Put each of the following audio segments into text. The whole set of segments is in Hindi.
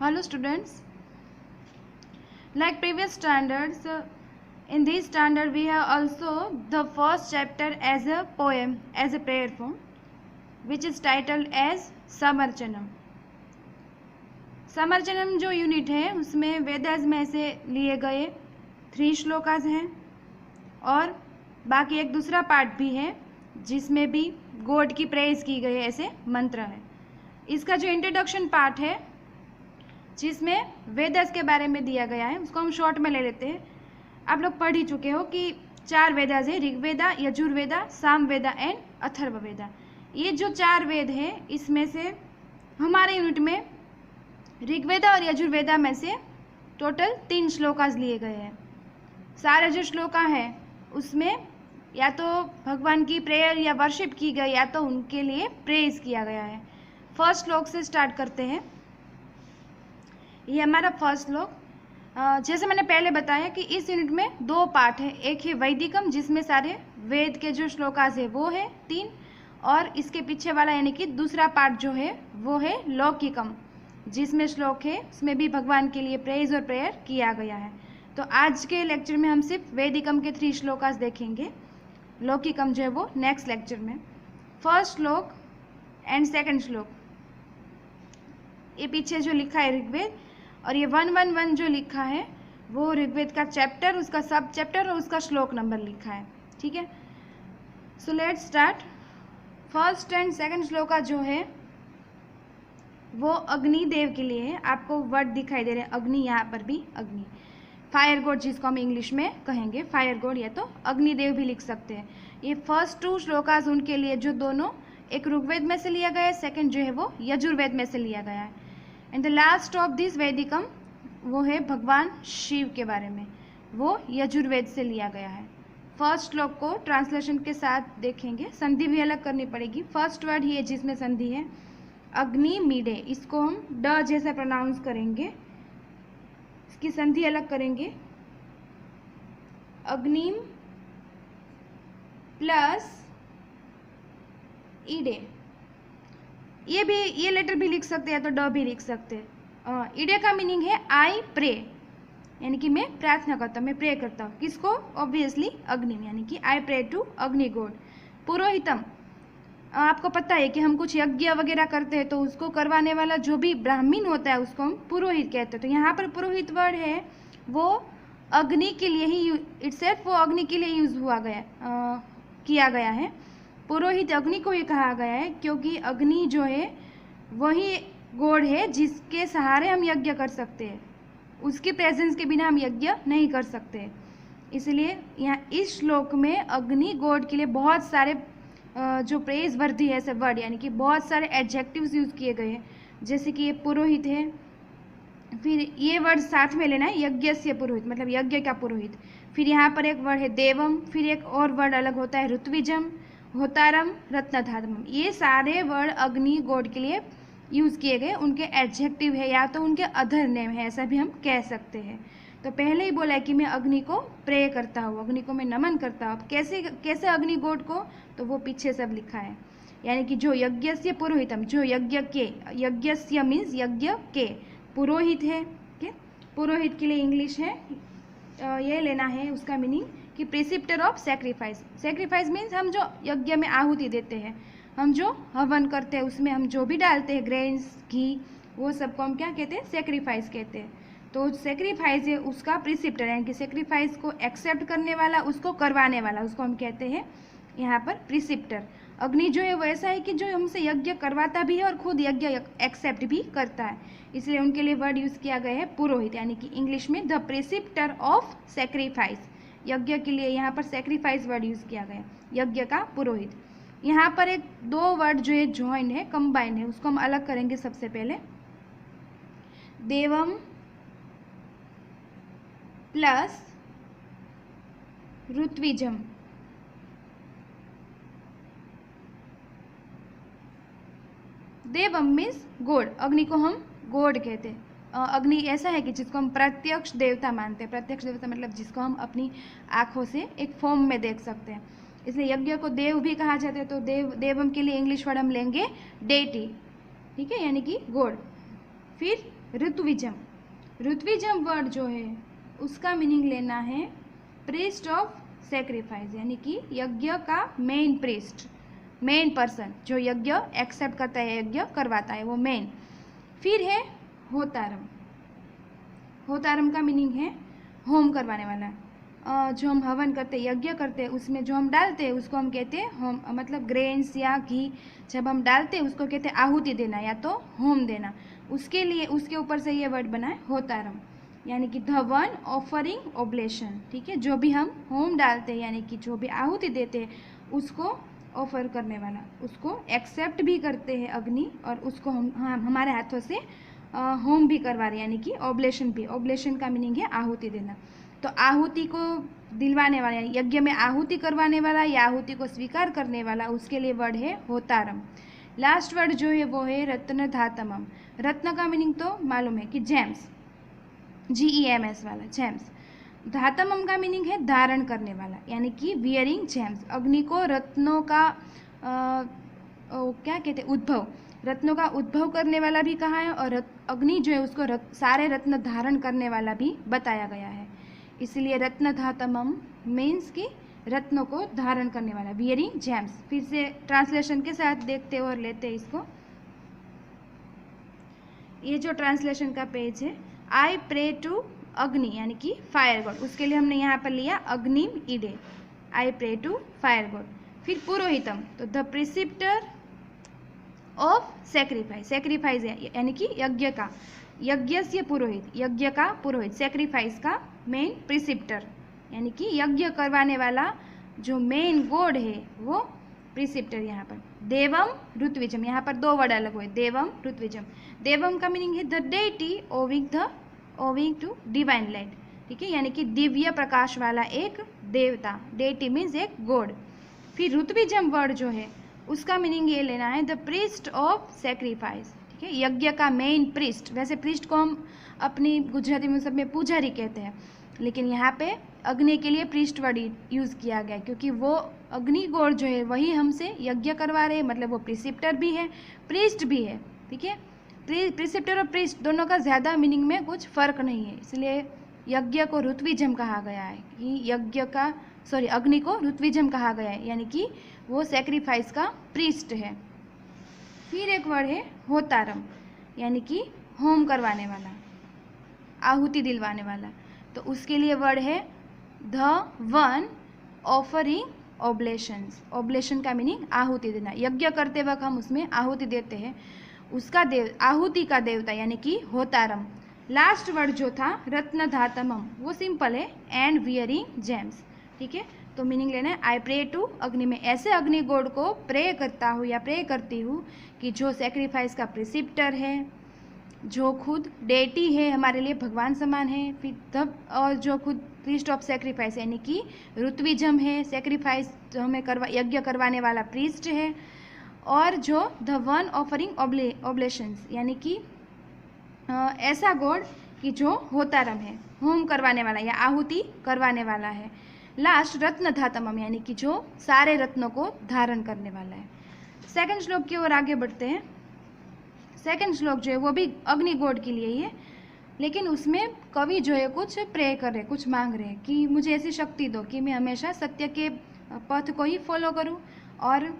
Hello students, like previous standards, in this standard we have also the first chapter as a poem, as a prayer form, which is titled as समर्चनम। समर्चनम जो यूनिट है उसमें वेदास में से लिए गए 3 श्लोकास हैं और बाकी एक दूसरा पार्ट भी है जिसमें भी गॉड की प्रेज की गई ऐसे मंत्र है। इसका जो इंट्रोडक्शन पार्ट है जिसमें वेदास के बारे में दिया गया है उसको हम शॉर्ट में ले लेते हैं। आप लोग पढ़ ही चुके हो कि 4 वेदास है, ऋग्वेदा, यजुर्वेदा, सामवेदा एंड अथर्ववेदा। ये जो 4 वेद है इसमें से हमारे यूनिट में ऋग्वेदा और यजुर्वेदा में से टोटल 3 श्लोकास लिए गए हैं। सारे जो श्लोका है उसमें या तो भगवान की प्रेयर या वर्शिप की गई या तो उनके लिए प्रेज किया गया है। फर्स्ट श्लोक से स्टार्ट करते हैं। ये हमारा फर्स्ट श्लोक। जैसे मैंने पहले बताया कि इस यूनिट में 2 पार्ट है, एक है वैदिकम जिसमें सारे वेद के जो श्लोकास है वो है 3, और इसके पीछे वाला यानी कि दूसरा पार्ट जो है वो है लौकिकम जिसमें श्लोक है उसमें भी भगवान के लिए प्रेज और प्रेयर किया गया है। तो आज के लेक्चर में हम सिर्फ वैदिकम के 3 श्लोकास देखेंगे, लौकिकम जो है वो नेक्स्ट लेक्चर में। फर्स्ट श्लोक एंड सेकंड श्लोक, ये पीछे जो लिखा है ऋग्वेद, और ये 111 जो लिखा है वो ऋग्वेद का चैप्टर, उसका सब चैप्टर और उसका श्लोक नंबर लिखा है। ठीक है, so let's start. First and second shloka जो है वो अग्निदेव के लिए है। आपको वर्ड दिखाई दे रहे हैं अग्नि, यहाँ पर भी अग्नि, फायर गॉड जिसको हम इंग्लिश में कहेंगे फायर गॉड या तो अग्निदेव भी लिख सकते हैं। ये फर्स्ट 2 श्लोकास उनके लिए जो दोनों एक ऋग्वेद में से लिया गया है, सेकंड जो है वो यजुर्वेद में से लिया गया है। And the last of this वैदिकम वो है भगवान शिव के बारे में, वो यजुर्वेद से लिया गया है। फर्स्ट श्लोक को ट्रांसलेशन के साथ देखेंगे, संधि भी अलग करनी पड़ेगी। फर्स्ट वर्ड ही है जिसमें संधि है अग्नि मीडे, इसको हम ड जैसा प्रोनाउंस करेंगे, इसकी संधि अलग करेंगे अग्निम प्लस ईडे। ये लेटर भी लिख सकते हैं तो ड भी लिख सकते हैं। ईडे का मीनिंग है आई प्रे, यानी कि मैं प्रार्थना करता हूँ, मैं प्रे करता हूँ। किसको? ऑब्वियसली अग्नि, यानी कि आई प्रे टू अग्नि गॉड। पुरोहितम, आपको पता है कि हम कुछ यज्ञ वगैरह करते हैं तो उसको करवाने वाला जो भी ब्राह्मण होता है उसको हम पुरोहित कहते हैं। तो यहाँ पर पुरोहित वर्ड है वो अग्नि के लिए ही इटसेल्फ वो अग्नि के लिए यूज हुआ गया किया गया है। पुरोहित अग्नि को ही कहा गया है क्योंकि अग्नि जो है वही गॉड है जिसके सहारे हम यज्ञ कर सकते हैं, उसकी प्रेजेंस के बिना हम यज्ञ नहीं कर सकते। इसलिए यहाँ इस श्लोक में अग्नि गॉड के लिए बहुत सारे जो प्रेज वर्दी है ऐसे वर्ड, यानी कि बहुत सारे एडजेक्टिव्स यूज़ किए गए हैं। जैसे कि ये पुरोहित है, फिर ये वर्ड साथ में लेना है यज्ञस्य पुरोहित, मतलब यज्ञ का पुरोहित। फिर यहाँ पर एक वर्ड है देवम, फिर एक और वर्ड अलग होता है ऋत्विजम, होतारम, रत्नधातम। ये सारे वर्ड अग्नि गॉड के लिए यूज़ किए गए, उनके एडजेक्टिव है या तो उनके अदर नेम है, ऐसा भी हम कह सकते हैं। तो पहले ही बोला है कि मैं अग्नि को प्रे करता हूँ, अग्नि को मैं नमन करता हूँ। कैसे कैसे अग्नि गॉड को, तो वो पीछे सब लिखा है, यानी कि जो यज्ञस्य पुरोहितम, जो यज्ञ के, यज्ञस्य मीन्स यज्ञ के पुरोहित है। के पुरोहित के लिए इंग्लिश है ये लेना है उसका मीनिंग कि प्रिसिप्टर ऑफ सेक्रीफाइस। सेक्रीफाइस मीन्स हम जो यज्ञ में आहुति देते हैं, हम जो हवन करते हैं उसमें हम जो भी डालते हैं ग्रेन्स, घी, वो सबको हम क्या कहते हैं? सेक्रीफाइस कहते हैं। तो सेक्रीफाइस है उसका प्रिसिप्टर, यानी कि सेक्रीफाइस को एक्सेप्ट करने वाला, उसको करवाने वाला, उसको हम कहते हैं यहाँ पर प्रिसिप्टर। अग्नि जो है वो ऐसा है कि जो हमसे यज्ञ करवाता भी है और खुद यज्ञ एक्सेप्ट भी करता है, इसलिए उनके लिए वर्ड यूज़ किया गया है पुरोहित, यानी कि इंग्लिश में द प्रिसिप्टर ऑफ सेक्रीफाइस। यज्ञ के लिए यहाँ पर सेक्रीफाइस वर्ड यूज़ किया गया है, यज्ञ का पुरोहित। यहाँ पर एक 2 वर्ड जो है ज्वाइन है, कंबाइन है, उसको हम अलग करेंगे। सबसे पहले देवम प्लस ऋत्विजम। देवम मीन्स गॉड, अग्नि को हम गॉड कहते हैं। अग्नि ऐसा है कि जिसको हम प्रत्यक्ष देवता मानते हैं। प्रत्यक्ष देवता मतलब जिसको हम अपनी आँखों से एक फॉर्म में देख सकते हैं, इसलिए यज्ञ को देव भी कहा जाता है। तो देवम के लिए इंग्लिश वर्ड हम लेंगे डेटी, ठीक है, यानी कि गॉड। फिर ऋत्विजम। ऋत्विजम वर्ड जो है उसका मीनिंग लेना है प्रीस्ट ऑफ सेक्रीफाइस, यानी कि यज्ञ का मेन प्रीस्ट, मेन पर्सन जो यज्ञ एक्सेप्ट करता है, यज्ञ करवाता है, वो मेन। फिर है होतारम। होतारम का मीनिंग है होम करवाने वाला। जो हम हवन करते हैं, यज्ञ करते हैं, उसमें जो हम डालते हैं उसको हम कहते हैं होम, मतलब ग्रेन्स या घी जब हम डालते हैं उसको कहते हैं आहुति देना या तो होम देना। उसके लिए उसके ऊपर से ये वर्ड बना है होतारम, यानी कि द वन ऑफरिंग ओब्लेशन। ठीक है, जो भी हम होम डालते हैं यानी कि जो भी आहुति देते हैं उसको ऑफर करने वाला, उसको एक्सेप्ट भी करते हैं अग्नि और उसको हम हमारे हाथों से होम भी करवा रहे हैं, यानी कि ऑब्लेशन भी। ऑब्लेशन का मीनिंग है आहुति देना। तो आहुति को दिलवाने वाला, यज्ञ में आहुति करवाने वाला या आहुति को स्वीकार करने वाला, उसके लिए वर्ड है होतारम। लास्ट वर्ड जो है वो है रत्न धातमम। रत्न का मीनिंग तो मालूम है कि जेम्स, GEMS वाला, जेम्स। धातमम का मीनिंग है धारण करने वाला, यानी कि वियरिंग जेम्स। अग्नि को रत्नों का क्या कहते हैं, उद्भव, रत्नों का उद्भव करने वाला भी कहा है और अग्नि जो है उसको सारे रत्न धारण करने वाला भी बताया गया है। इसलिए रत्न धातमम मीन्स कि रत्नों को धारण करने वाला, वियरिंग जेम्स। फिर से ट्रांसलेशन के साथ देखते और लेते हैं इसको। ये जो ट्रांसलेशन का पेज है, आई प्रे टू अग्नि यानी कि फायर गॉड, उसके लिए हमने यहाँ पर लिया अग्निम ईडे, I pray to fire god. फिर पुरोहितम, तो the preceptor of sacrifice, sacrifice यानी कि यज्ञ का, यज्ञस्य पुरोहित, यज्ञ का पुरोहित, सेक्रीफाइस का मेन प्रिसिप्टर, यानी कि यज्ञ करवाने वाला जो मेन गॉड है वो प्रिसिप्टर। यहाँ पर देवम ऋत्विजम, यहाँ पर दो वर्ड अलग हुए, देवम ऋत्विजम। देवम का मीनिंग है the deity owing to divine light. ठीक है, यानी कि दिव्य प्रकाश वाला एक देवता, डेटी मीन्स एक गॉड। फिर ऋत्विजम वर्ड जो है उसका मीनिंग ये लेना है द प्रीस्ट ऑफ सेक्रीफाइस। ठीक है, यज्ञ का मेन प्रीस्ट। वैसे प्रीस्ट को हम अपनी गुजराती में सब में पुजारी कहते हैं, लेकिन यहाँ पे अग्नि के लिए प्रीस्ट वर्ड यूज़ किया गया क्योंकि वो अग्नि गॉड जो है वही हमसे यज्ञ करवा रहे हैं, मतलब वो प्रिसिप्टर भी है, प्रीस्ट भी है। ठीक है, प्रिसिप्टर और प्रीस्ट दोनों का ज़्यादा मीनिंग में कुछ फ़र्क नहीं है, इसलिए यज्ञ को ऋत्विजम कहा गया है कि अग्नि को ऋत्विजम कहा गया है, यानी कि वो सेक्रीफाइस का प्रीस्ट है। फिर एक वर्ड है होतारम, यानी कि होम करवाने वाला, आहुति दिलवाने वाला। तो उसके लिए वर्ड है द वन ऑफरिंग ऑब्लेशंस। ऑब्लेशन का मीनिंग आहुति देना, यज्ञ करते वक्त हम उसमें आहुति देते हैं, उसका आहुति का देवता यानी कि होतारम। लास्ट वर्ड जो था रत्न धातमम, वो सिंपल है एंड वियरिंग जेम्स। ठीक है, तो मीनिंग लेना है आई प्रे टू अग्नि, में ऐसे अग्नि गॉड को प्रे करता हूँ या प्रे करती हूँ कि जो सेक्रीफाइस का प्रिसिप्टर है, जो खुद डेटी है, हमारे लिए भगवान समान है, फिर तब और जो खुद प्रीस्ट ऑफ सेक्रीफाइस यानी कि ऋत्विजम है, सेक्रीफाइस जो हमें यज्ञ करवाने वाला प्रीस्ट है, और जो द वन ऑफरिंग ऑब्लेशंस यानी कि ऐसा गॉड कि जो होतारम है, होम करवाने वाला या आहुति करवाने वाला है। लास्ट रत्न धातमम यानी कि जो सारे रत्नों को धारण करने वाला है। सेकंड श्लोक की ओर आगे बढ़ते हैं। सेकंड श्लोक जो है वो भी अग्नि गॉड के लिए ही है, लेकिन उसमें कवि जो है कुछ प्रे कर रहे, कुछ मांग रहे हैं कि मुझे ऐसी शक्ति दो कि मैं हमेशा सत्य के पथ को ही फॉलो करूं और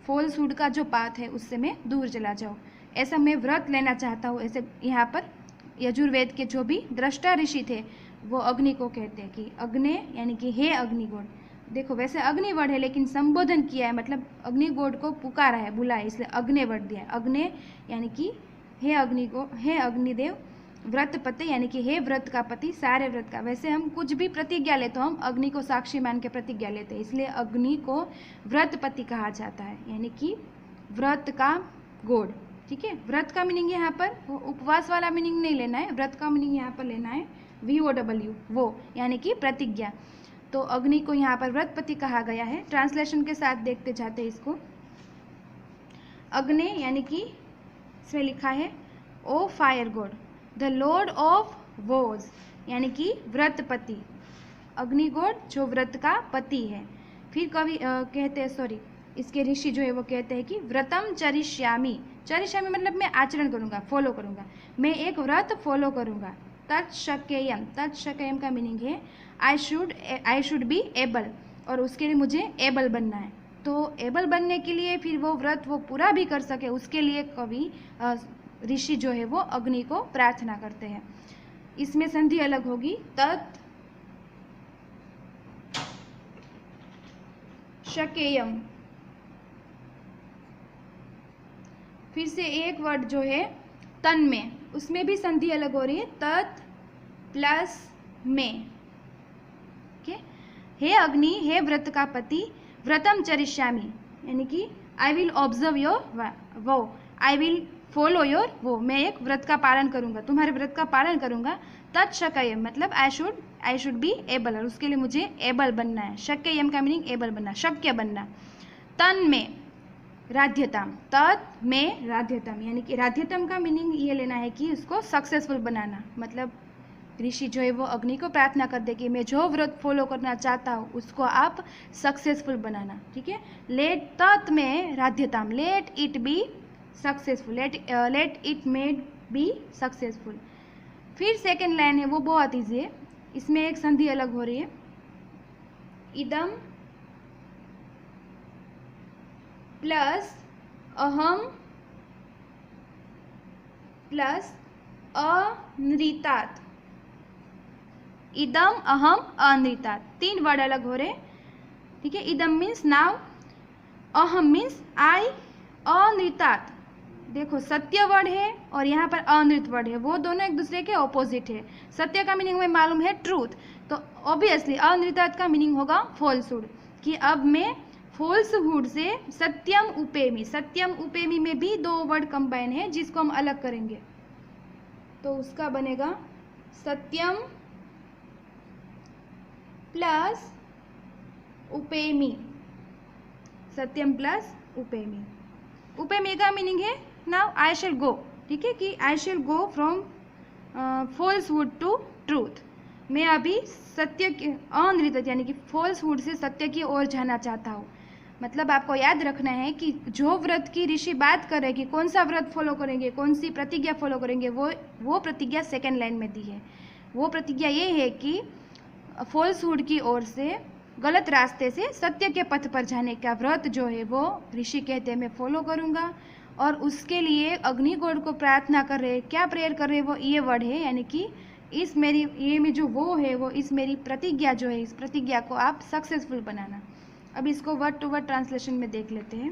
फॉल्सहुड का जो पाथ है उससे मैं दूर चला जाऊं, ऐसा मैं व्रत लेना चाहता हूं। ऐसे यहाँ पर यजुर्वेद के जो भी दृष्टा ऋषि थे वो अग्नि को कहते हैं कि अग्नि यानी कि हे अग्नि गॉड। देखो वैसे अग्नि वर्ड है लेकिन संबोधन किया है, मतलब अग्नि गॉड को पुकारा है, बुलाया, इसलिए अग्नि वर्ड दिया है। अग्नि यानी कि हे अग्नि को, हे अग्निदेव, व्रतपति यानी कि हे व्रत का पति, सारे व्रत का। वैसे हम कुछ भी प्रतिज्ञा लेते तो हम अग्नि को साक्षी मान के प्रतिज्ञा लेते हैं, इसलिए अग्नि को व्रतपति कहा जाता है, यानी कि व्रत का गॉड। ठीक है, व्रत का मीनिंग यहाँ पर वो उपवास वाला मीनिंग नहीं लेना है, व्रत का मीनिंग यहाँ पर लेना है VOW, वो यानी कि प्रतिज्ञा। तो अग्नि को यहाँ पर व्रतपति कहा गया है। ट्रांसलेशन के साथ देखते जाते हैं इसको। अग्नि यानी कि इसमें लिखा है O fire god, the lord of vows, यानी कि व्रतपति, अग्नि गॉड जो व्रत का पति है। फिर कवि कहते हैं, इसके ऋषि जो है वो कहते हैं कि व्रतम चरिष्यामि चरिष्यामि मतलब मैं आचरण करूँगा, फॉलो करूँगा, मैं एक व्रत फॉलो करूँगा। तत्शक्ययम, तत्शक्ययम का मीनिंग है आई शुड बी एबल, और उसके लिए मुझे एबल बनना है। तो एबल बनने के लिए फिर वो व्रत वो पूरा भी कर सके, उसके लिए कवि ऋषि जो है वो अग्नि को प्रार्थना करते हैं। इसमें संधि अलग होगी, तत् शक्ययम। फिर से एक वर्ड जो है तन में, उसमें भी संधि अलग हो रही है, तत् प्लस में। हे अग्नि, हे व्रत का पति, व्रतम चरिष्यामि यानी कि आई विल ऑब्जर्व योर वो, आई विल फॉलो योर वो, मैं एक व्रत का पालन करूंगा, तुम्हारे व्रत का पालन करूंगा। तत्शक्ययम मतलब आई शुड बी एबल, और उसके लिए मुझे एबल बनना है। शक्ययम का मीनिंग एबल बनना, शक्य बनना। तन में राध्यताम, तत् में राध्यतम यानी कि राध्यतम का मीनिंग ये लेना है कि उसको सक्सेसफुल बनाना। मतलब ऋषि जो है वो अग्नि को प्रार्थना कर दे कि मैं जो व्रत फॉलो करना चाहता हूँ उसको आप सक्सेसफुल बनाना। ठीक है, लेट तत् में राध्यताम, let it be successful, let it made be successful. फिर सेकेंड लाइन है वो बहुत ईजी है, इसमें एक संधि अलग हो रही है, इदम प्लस अहम प्लस अनृतात, इदम अहम अनृतात, तीन वर्ड अलग हो रहे। ठीक है, इदम मीन्स नाउ, अहम मीन्स आई, अनृतात देखो सत्य वर्ड है और यहाँ पर अनृत वर्ड है, वो दोनों एक दूसरे के ऑपोजिट है। सत्य का मीनिंग हमें मालूम है ट्रूथ, तो ऑब्वियसली अनृतात का मीनिंग होगा फॉल्सहुड, कि अब मैं फॉल्सहुड से सत्यम उपेमी, सत्यम उपेमी में भी दो वर्ड कंबाइन है जिसको हम अलग करेंगे, तो उसका बनेगा सत्यम प्लस उपेमी, सत्यम प्लस उपेमी। उपेमी का मीनिंग है नाउ आई शैल गो, ठीक है, कि I shall go from falsehood to truth, मैं अभी सत्य के अनृत यानी कि फॉल्सहुड से सत्य की ओर जाना चाहता हूँ। मतलब आपको याद रखना है कि जो व्रत की ऋषि बात कर रहे हैं कि कौन सा व्रत फॉलो करेंगे, कौन सी प्रतिज्ञा फॉलो करेंगे, वो प्रतिज्ञा सेकेंड लाइन में दी है। वो प्रतिज्ञा ये है कि फॉल्सहुड की ओर से, गलत रास्ते से सत्य के पथ पर जाने का व्रत जो है वो ऋषि कहते हैं मैं फॉलो करूँगा, और उसके लिए अग्निगोड को प्रार्थना कर रहे हैं। क्या प्रेयर कर रहे हैं वो ये वर्ड है, यानी कि इस मेरी ये में जो वो है वो इस मेरी प्रतिज्ञा जो है, इस प्रतिज्ञा को आप सक्सेसफुल बनाना। अब इसको वर्ड टू वर्ड ट्रांसलेशन में देख लेते हैं।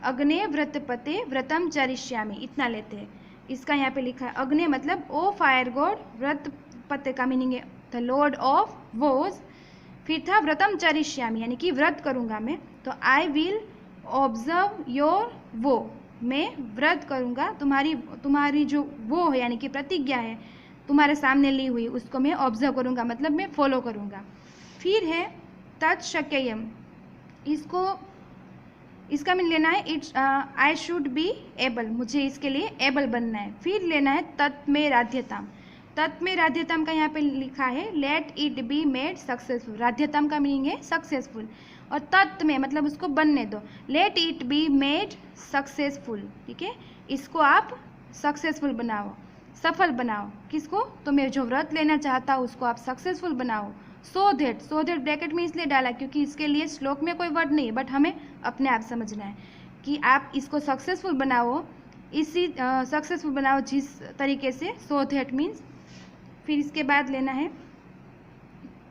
अग्ने व्रतपते व्रतम चरिष्यामि, इतना लेते हैं। इसका यहाँ पे लिखा है अग्ने मतलब ओ फायर गॉड, व्रतपते का मीनिंग है द लॉर्ड ऑफ वॉज, फिर था व्रतम चरिष्यामि यानी कि व्रत करूँगा मैं, तो आई विल ऑब्जर्व योर वो, मैं व्रत करूँगा, तुम्हारी जो वो है यानी कि प्रतिज्ञा है तुम्हारे सामने ली हुई, उसको मैं ऑब्जर्व करूँगा, मतलब मैं फॉलो करूँगा। फिर है तत्शक्ययम, इसका मीन लेना है it's I should be able, मुझे इसके लिए एबल बनना है। फिर लेना है तत्मे राध्यताम, तत्मे राध्यताम का यहाँ पे लिखा है let it be made successful, राध्यताम का मीनिंग है सक्सेसफुल, और तत् में मतलब उसको बनने दो, late it be made successful. ठीक है, इसको आप सक्सेसफुल बनाओ, सफल बनाओ। किसको? तो मैं जो व्रत लेना चाहता हूँ उसको आप सक्सेसफुल बनाओ। सो दैट ब्रैकेट में इसलिए डाला क्योंकि इसके लिए श्लोक में कोई वर्ड नहीं है, बट हमें अपने आप समझना है कि आप इसको सक्सेसफुल बनाओ, इसी सक्सेसफुल बनाओ जिस तरीके से, सो दैट मीन्स। फिर इसके बाद लेना है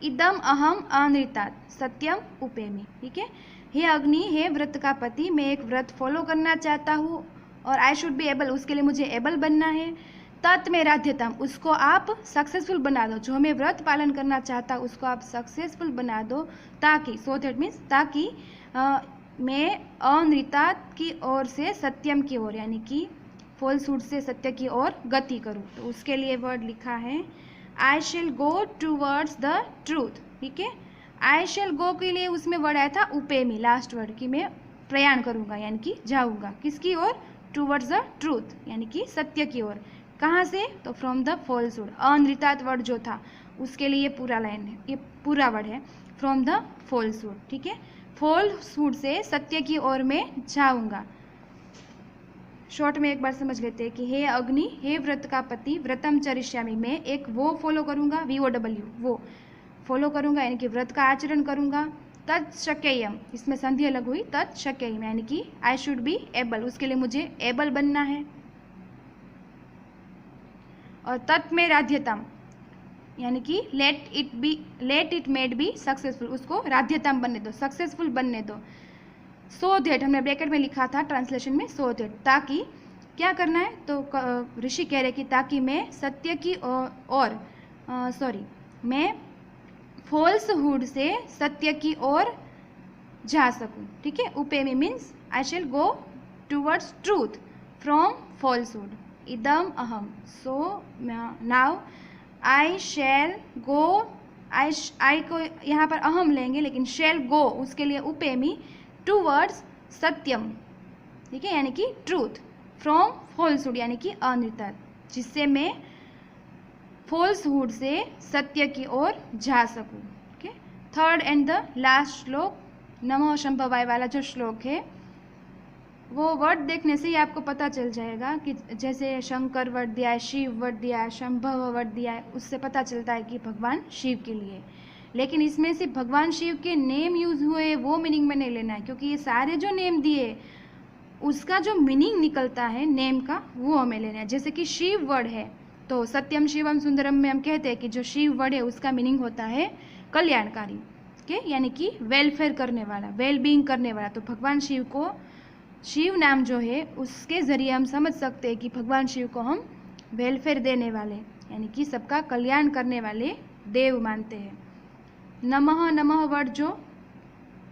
इदम अहम अनृतात सत्यम उपेमी। ठीक है, हे अग्नि, हे व्रत का पति, मैं एक व्रत फॉलो करना चाहता हूँ और आई शुड बी एबल, उसके लिए मुझे एबल बनना है। तत् में राध्यतम, उसको आप सक्सेसफुल बना दो, जो मैं व्रत पालन करना चाहता हूँ उसको आप सक्सेसफुल बना दो, ताकि, सो दैट मीन्स ताकि मैं अनृतात की ओर से सत्यम की ओर यानी कि फॉल्सहुड से सत्य की ओर गति करूँ। तो उसके लिए वर्ड लिखा है आई shall go towards the truth. ठीक है, आई शेल गो के लिए उसमें वर्ड आया था उपेमी, लास्ट वर्ड, कि मैं प्रयाण करूँगा यानी कि जाऊँगा किसकी ओर, टूवर्ड्स द ट्रूथ यानी कि सत्य की ओर। कहाँ से? तो फ्रॉम द फॉल्सहुड, अनृतात वर्ड जो था उसके लिए पूरा लाइन है, ये पूरा वर्ड है फ्रॉम द फॉल्सहुड। ठीक है, फॉल्सहुड से सत्य की ओर मैं जाऊँगा। शॉर्ट में एक बार समझ लेते हैं कि हे अग्नि, हे व्रत का पति, व्रतम चरिष्यामि, मैं एक वो फॉलो करूँगा, VOW, वो फॉलो करूँगा यानी कि व्रत का आचरण करूँगा। तत्शक्यम, इसमें संधि अलग हुई, तत्शक्यम यानी कि आई शुड बी एबल, उसके लिए मुझे एबल बनना है। और तत् में राध्यताम यानी कि late it made be successful, उसको राध्यताम बनने दो, सक्सेसफुल बनने दो। सो दैट हमने ब्रैकेट में लिखा था ट्रांसलेशन में, सो दैट, ताकि क्या करना है, तो ऋषि कह रहे कि ताकि मैं सत्य की मैं फॉल्सहुड से सत्य की ओर जा सकूं। ठीक है, उपेमी means I shall go towards truth from falsehood. इदम अहम, सो नाउ आई शेल गो, आई को यहाँ पर अहम लेंगे लेकिन शेल गो उसके लिए उपेमी, टूवर्ड्स सत्यम, ठीक है, यानी कि ट्रूथ, फ्रॉम फॉल्सहुड यानी कि अनिर्ता, जिससे मैं फॉल्सहुड से सत्य की ओर जा सकूं। Okay, third and the last श्लोक, नमः शंभवाय वाला जो श्लोक है, वो वर्ड देखने से ही आपको पता चल जाएगा कि जैसे शंकर वर्ड दिया है, शिव वर्ड दिया है, शंभव वर्ड दिया है, उससे पता चलता है कि भगवान शिव के लिए। लेकिन इसमें से भगवान शिव के नेम यूज़ हुए वो मीनिंग में नहीं लेना है, क्योंकि ये सारे जो नेम दिए उसका जो मीनिंग निकलता है नेम का वो हमें लेना है। जैसे कि शिव वर्ड है तो सत्यम शिवम सुंदरम में हम कहते हैं कि जो शिव वर्ड है उसका मीनिंग होता है कल्याणकारी, के यानी कि वेलफेयर करने वाला, वेल बीइंग करने वाला। तो भगवान शिव को, शिव नाम जो है उसके ज़रिए हम समझ सकते हैं कि भगवान शिव को हम वेलफेयर देने वाले यानी कि सबका कल्याण करने वाले देव मानते हैं। नमः, नमः वर्ड जो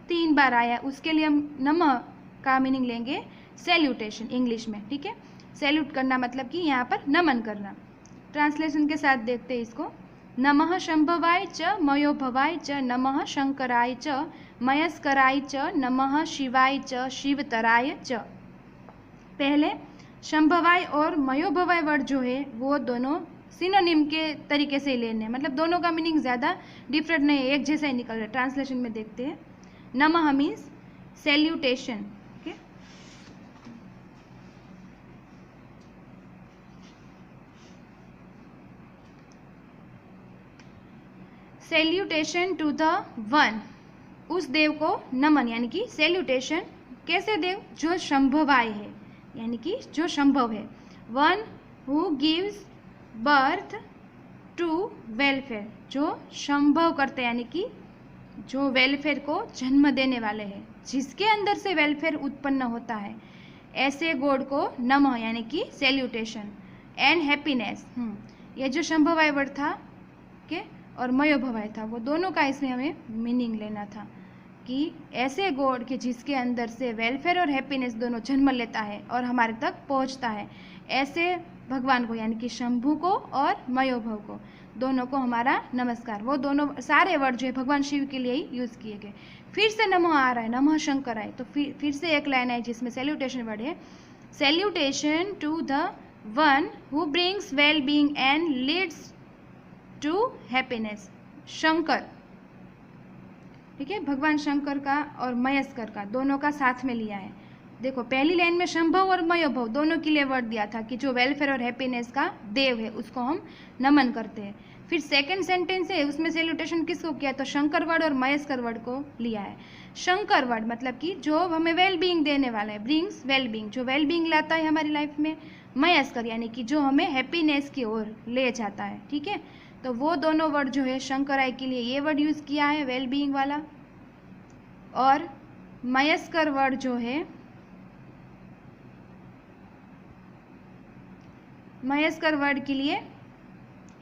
3 बार आया उसके लिए हम नमः का मीनिंग लेंगे सैल्यूटेशन इंग्लिश में। ठीक है, सैल्यूट करना मतलब कि यहाँ पर नमन करना। ट्रांसलेशन के साथ देखते हैं इसको। नमः शंभवाय च मयोभवाय च नमः शंकराय च मयस्कराय च नमः शिवाय च शिवतराय च। पहले शंभवाय और मयोभवाय वर्ड जो है वो दोनों सिनोनिम के तरीके से ही लेने, मतलब दोनों का मीनिंग ज़्यादा डिफरेंट नहीं है, एक जैसा ही निकल रहा है। ट्रांसलेशन में देखते हैं। नमः means salutation, salutation to the one, उस देव को नमन यानी कि सैल्यूटेशन। कैसे देव? जो शंभवाय है यानी कि जो संभव है। One who gives birth to welfare, जो संभव करते यानी कि जो वेलफेयर को जन्म देने वाले हैं, जिसके अंदर से वेलफेयर उत्पन्न होता है, ऐसे गॉड को नमः यानी कि सैल्यूटेशन। एंड हैप्पीनेस, ये जो संभवाय वर्ड था के और मयोभवाय था, वो दोनों का इसमें हमें मीनिंग लेना था कि ऐसे गॉड के जिसके अंदर से वेलफेयर और हैप्पीनेस दोनों जन्म लेता है और हमारे तक पहुंचता है, ऐसे भगवान को यानी कि शंभु को और मयोभव को, दोनों को हमारा नमस्कार। वो दोनों सारे वर्ड जो है भगवान शिव के लिए ही यूज़ किए गए। फिर से नमः आ रहा है, नमः शंकर आए, तो फिर से एक लाइन है जिसमें सैल्यूटेशन वर्ड है। Salutation to the one who brings well being and leads to happiness, Shankar. ठीक है, भगवान शंकर का और मयस्कर का दोनों का साथ में लिया है। देखो पहली लाइन में शंभव और मयोभव दोनों के लिए वर्ड दिया था कि जो वेलफेयर और हैप्पीनेस का देव है उसको हम नमन करते हैं। फिर सेकंड सेंटेंस है उसमें सैल्यूटेशन किसको किया? तो शंकर वर्ड और मयस्कर वर्ड को लिया है। शंकर वर्ड मतलब कि जो हमें वेल बीइंग देने वाला है, ब्रिंग्स वेल बीइंग, जो वेल बीइंग लाता है हमारी लाइफ में। मयस्कर यानी कि जो हमें हैप्पीनेस की ओर ले जाता है। ठीक है, तो वो दोनों वर्ड जो है शंकराय के लिए ये वर्ड यूज़ किया है वेल बीइंग वाला, और मयस्कर वर्ड जो है, मयस्कर वर्ड के लिए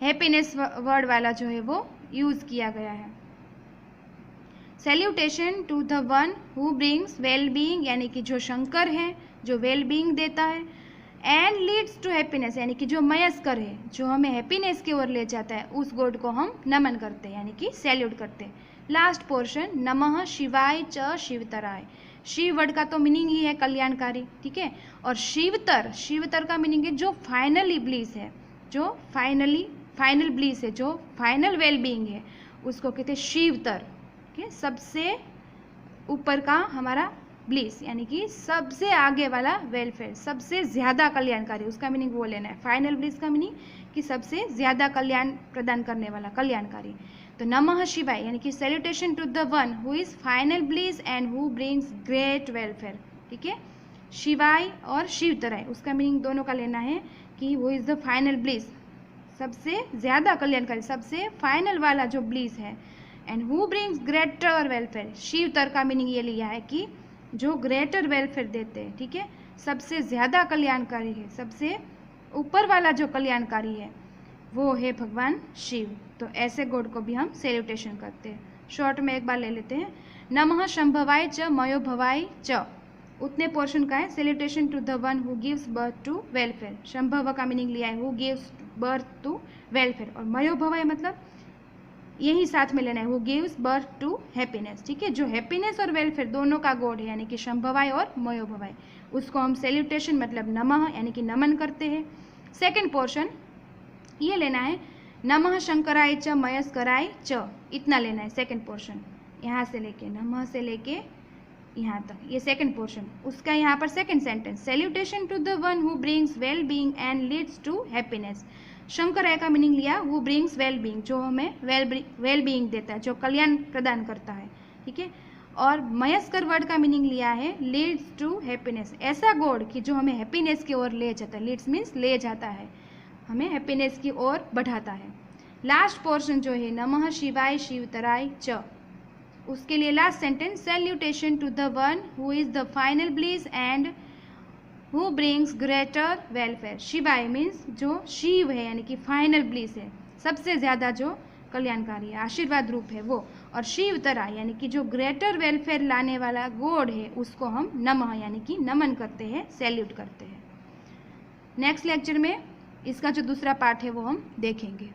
हैप्पीनेस वर्ड वाला जो है वो यूज़ किया गया है। Salutation to the one who brings well being यानी कि जो शंकर है, जो वेल बीइंग देता है। एंड लीड्स टू हैप्पीनेस यानी कि जो मयस्कर है, जो हमें हैप्पीनेस की ओर ले जाता है, उस गॉड को हम नमन करते हैं यानी कि सैल्यूट करते हैं। लास्ट पोर्शन, नमः शिवाय च शिवतराय। शिव वर्ड का तो मीनिंग ही है कल्याणकारी। ठीक है, और शिवतर, शिवतर का मीनिंग है जो फाइनली ब्लीस है, जो फाइनल ब्लीस है, जो फाइनल वेल बीइंग है, उसको कहते हैं शिवतर। ठीक है, सबसे ऊपर का हमारा ब्लिस यानी कि सबसे आगे वाला वेलफेयर, सबसे ज़्यादा कल्याणकारी, उसका मीनिंग वो लेना है। फाइनल ब्लिस का मीनिंग कि सबसे ज़्यादा कल्याण प्रदान करने वाला, कल्याणकारी। तो नमः शिवाय यानी कि salutation to the one who is final bliss and who brings great welfare. ठीक है, शिवाय और शिवतराय, उसका मीनिंग दोनों का लेना है कि वो इज़ द फाइनल ब्लिस, सबसे ज़्यादा कल्याणकारी, सबसे फाइनल वाला जो ब्लिस है। And who brings greater welfare, Shivtar का मीनिंग ये लिया है कि जो ग्रेटर वेलफेयर देते हैं। ठीक है, सबसे ज़्यादा कल्याणकारी है, सबसे ऊपर वाला जो कल्याणकारी है वो है भगवान शिव। तो ऐसे गॉड को भी हम सैल्यूटेशन करते हैं। शॉर्ट में एक बार ले लेते हैं। नमः शंभवाय च मयो भवाय च, उतने पोर्शन का है। Salutation to the one who gives birth to welfare, शंभव का मीनिंग लिया है who gives birth to welfare, और मयो भवाय मतलब यही साथ में लेना है, who gives birth to happiness. ठीक है, जो हैप्पीनेस और वेलफेयर दोनों का गॉड है यानी कि शंभवाय और मयो भवाय, उसको हम सैल्यूटेशन मतलब नमः यानी कि नमन करते हैं। सेकंड पोर्शन ये लेना है, नमः शंकराय च मयस्कराय च, इतना लेना है सेकंड पोर्शन, यहाँ से लेके नमः से लेके यहाँ तक, ये सेकंड पोर्शन। उसका यहाँ पर second sentence, salutation to the one who brings well being and leads to happiness. शंकराय का मीनिंग लिया हु ब्रिंग्स वेल बीइंग, जो हमें वेल बीइंग देता है, जो कल्याण प्रदान करता है। ठीक है, और मयस्कर वर्ड का मीनिंग लिया है लीड्स टू हैप्पीनेस, ऐसा गॉड कि जो हमें हैप्पीनेस की ओर ले जाता है। लीड्स मीन्स ले जाता है, हमें हैप्पीनेस की ओर बढ़ाता है। लास्ट पोर्शन जो है नमः शिवाय शिवतराय च, उसके लिए last sentence, salutation to the one who is the final bliss and who brings greater welfare. शिवाय मीन्स जो शिव है यानी कि फाइनल ब्लिस है, सबसे ज़्यादा जो कल्याणकारी है, आशीर्वाद रूप है वो, और शिवतराय यानी कि जो ग्रेटर वेलफेयर लाने वाला गॉड है उसको हम नमः यानी कि नमन करते हैं, सैल्यूट करते हैं। नेक्स्ट लेक्चर में इसका जो दूसरा पार्ट है वो हम देखेंगे।